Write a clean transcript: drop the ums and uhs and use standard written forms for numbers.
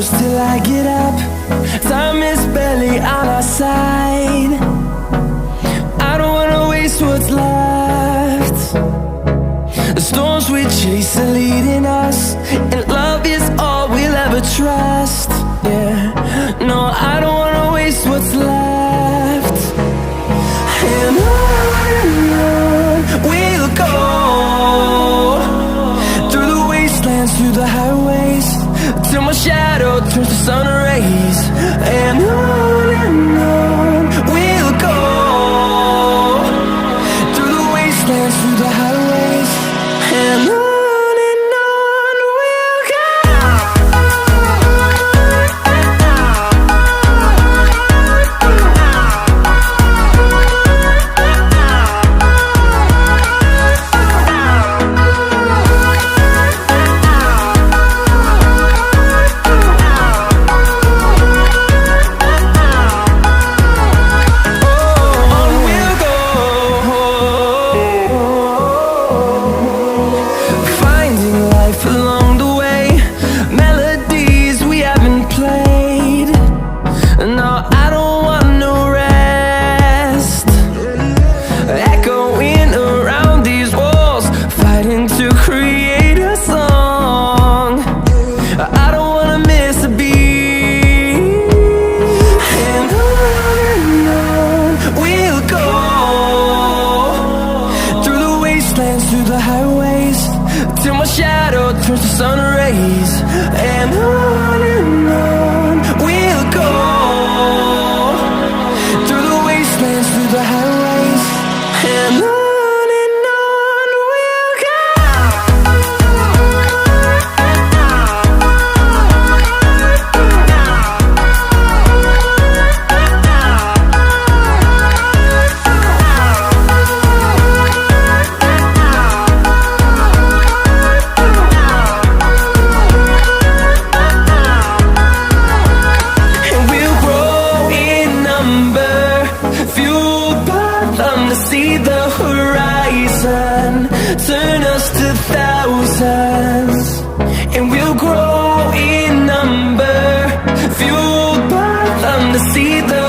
close till I get up. Time is barely on our side. I don't wanna waste what's left. The storms we chase are leading us, and love is all we'll ever trust. Yeah, no, I don't wanna waste what's left. And on we'll go, through the wastelands, through the highways, till my shadow turns to sun rays. And on we'll go, through the wastelands, through the highways, and on we'll go. Through the highways, till my shadow turns to sun rays. And on we'll go, through the wastelands, through the highways, and on we'll go. See the horizon, turn us to thousands, and we'll grow in number, fueled by them to see the